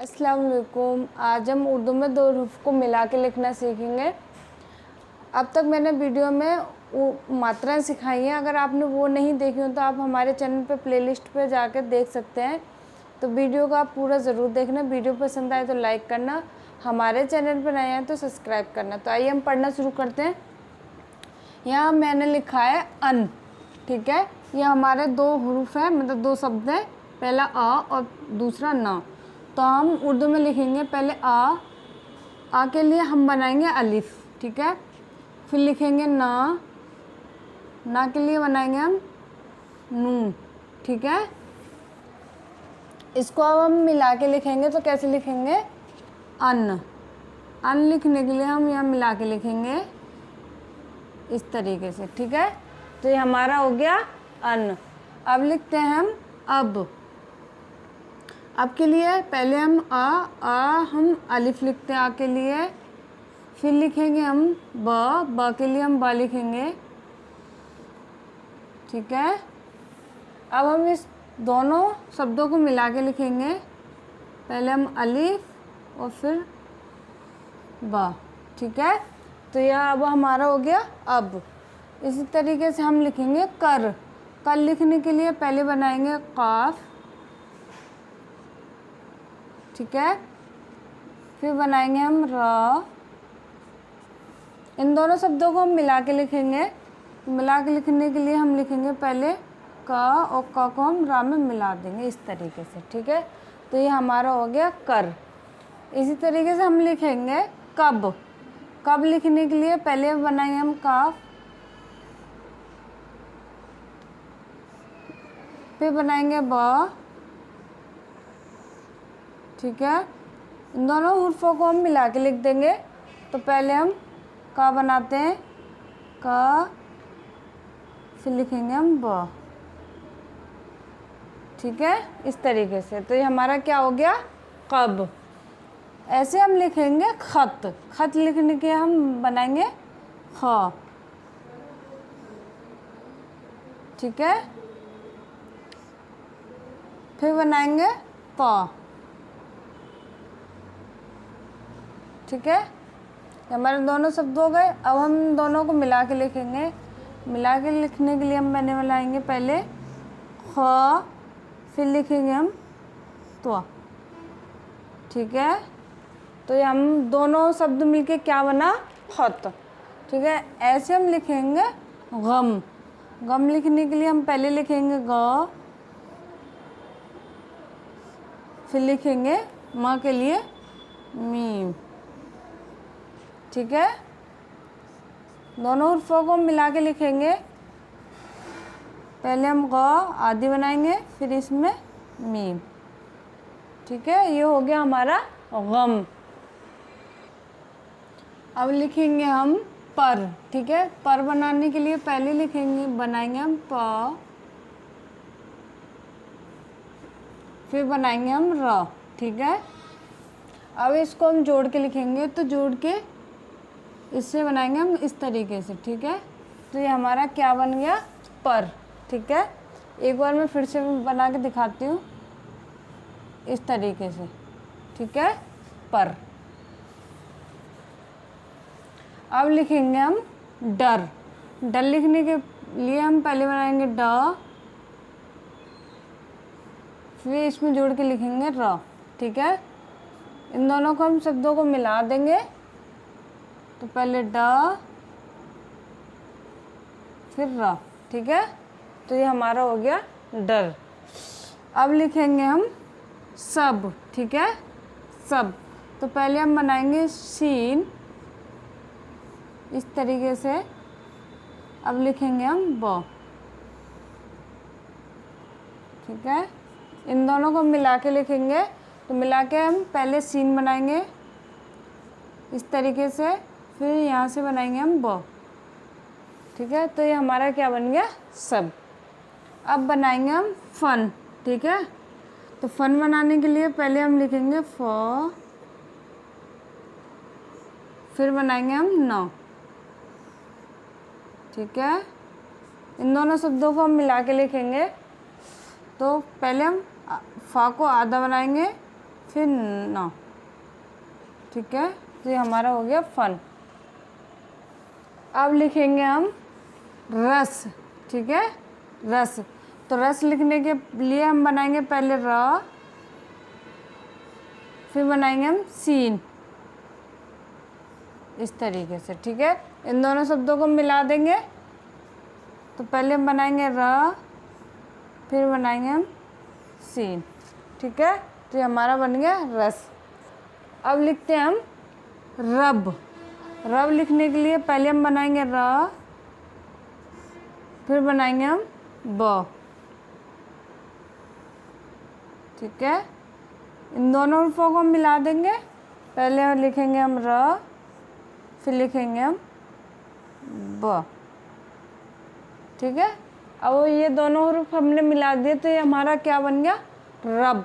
अस्सलाम वालेकुम। आज हम उर्दू में दो हरूफ को मिला के लिखना सीखेंगे। अब तक मैंने वीडियो में मात्राएं सिखाई हैं। अगर आपने वो नहीं देखी हो तो आप हमारे चैनल पे प्लेलिस्ट पे जाकर देख सकते हैं। तो वीडियो को आप पूरा ज़रूर देखना। वीडियो पसंद आए तो लाइक करना, हमारे चैनल पर नए हैं तो सब्सक्राइब करना। तो आइए हम पढ़ना शुरू करते हैं। यहाँ मैंने लिखा है अन, ठीक है। ये हमारे दो हरूफ हैं, मतलब दो शब्द हैं, पहला आ और दूसरा ना। तो हम उर्दू में लिखेंगे पहले आ के लिए हम बनाएंगे अलिफ, ठीक है। फिर लिखेंगे ना के लिए बनाएंगे हम नून, ठीक है। इसको अब हम मिला के लिखेंगे तो कैसे लिखेंगे, अन लिखने के लिए हम यहाँ मिला के लिखेंगे इस तरीके से, ठीक है। तो ये हमारा हो गया अन। अब लिखते हैं हम अब के लिए पहले हम हम अलिफ लिखते हैं आ के लिए। फिर लिखेंगे हम ब के लिए हम बा लिखेंगे, ठीक है। अब हम इस दोनों शब्दों को मिला के लिखेंगे, पहले हम अलिफ और फिर बा, ठीक है। तो यह अब हमारा हो गया अब। इसी तरीके से हम लिखेंगे कर लिखने के लिए पहले बनाएंगे काफ, ठीक है। फिर बनाएंगे हम र। इन दोनों शब्दों को हम मिला के लिखेंगे। मिला के लिखने के लिए हम लिखेंगे पहले क और क को हम रा में मिला देंगे इस तरीके से, ठीक है। तो ये हमारा हो गया कर। इसी तरीके से हम लिखेंगे कब लिखने के लिए पहले बनाएंगे हम काफ, फिर बनाएंगे ब, ठीक है। इन दोनों हुर्फों को हम मिला के लिख देंगे। तो पहले हम का बनाते हैं का, फिर लिखेंगे हम ब, ठीक है, इस तरीके से। तो ये हमारा क्या हो गया, कब। ऐसे हम लिखेंगे खत लिखने के हम बनाएंगे ख, ठीक है। फिर बनाएंगे प, ठीक है। हमारे दोनों शब्द हो गए। अब हम दोनों को मिला के लिखेंगे। मिला के लिखने के लिए हम बनाएंगे पहले ख, फिर लिखेंगे हम तो, ठीक है। तो ये हम दोनों शब्द मिलके क्या बना, खत, ठीक है। ऐसे हम लिखेंगे गम लिखने के लिए हम पहले लिखेंगे ग, फिर लिखेंगे म के लिए मीम, ठीक है। दोनों हुर्फों को मिला के लिखेंगे। पहले हम ग आदि बनाएंगे, फिर इसमें मीम, ठीक है। ये हो गया हमारा गम। अब लिखेंगे हम पर, ठीक है। पर बनाने के लिए पहले बनाएंगे हम प, फिर बनाएंगे हम र, ठीक है। अब इसको हम जोड़ के लिखेंगे। तो जोड़ के इससे बनाएंगे हम इस तरीके से, ठीक है। तो ये हमारा क्या बन गया, पर, ठीक है। एक बार मैं फिर से बना के दिखाती हूँ इस तरीके से, ठीक है, पर। अब लिखेंगे हम डर लिखने के लिए हम पहले बनाएंगे ड, फिर इसमें जोड़ के लिखेंगे र, ठीक है। इन दोनों को हम शब्दों को मिला देंगे। तो पहले ड, फिर र, ठीक है। तो ये हमारा हो गया डर। अब लिखेंगे हम सब, ठीक है, सब। तो पहले हम बनाएंगे शीन इस तरीके से। अब लिखेंगे हम ब, ठीक है। इन दोनों को मिला के लिखेंगे। तो मिला के हम पहले सीन बनाएंगे इस तरीके से, फिर यहाँ से बनाएंगे हम ब, ठीक है। तो ये हमारा क्या बन गया, सब। अब बनाएंगे हम फन, ठीक है। तो फन बनाने के लिए पहले हम लिखेंगे फ, फिर बनाएंगे हम न, ठीक है। इन दोनों शब्दों को हम मिला के लिखेंगे। तो पहले हम फा को आधा बनाएंगे, फिर न, ठीक है। तो ये हमारा हो गया फन। अब लिखेंगे हम रस, ठीक है, रस। तो रस लिखने के लिए हम बनाएंगे पहले र, फिर बनाएंगे हम सीन, इस तरीके से, ठीक है। इन दोनों शब्दों को मिला देंगे। तो पहले हम बनाएंगे र, फिर बनाएंगे हम सीन, ठीक है। तो ये हमारा बन गया रस। अब लिखते हैं हम रब। रब लिखने के लिए पहले हम बनाएंगे र, फिर बनाएंगे हम ब, ठीक है। इन दोनों रूपों को हम मिला देंगे। पहले लिखेंगे हम र, फिर लिखेंगे हम ब, ठीक है। अब ये दोनों रूप हमने मिला दिए तो ये हमारा क्या बन गया, रब।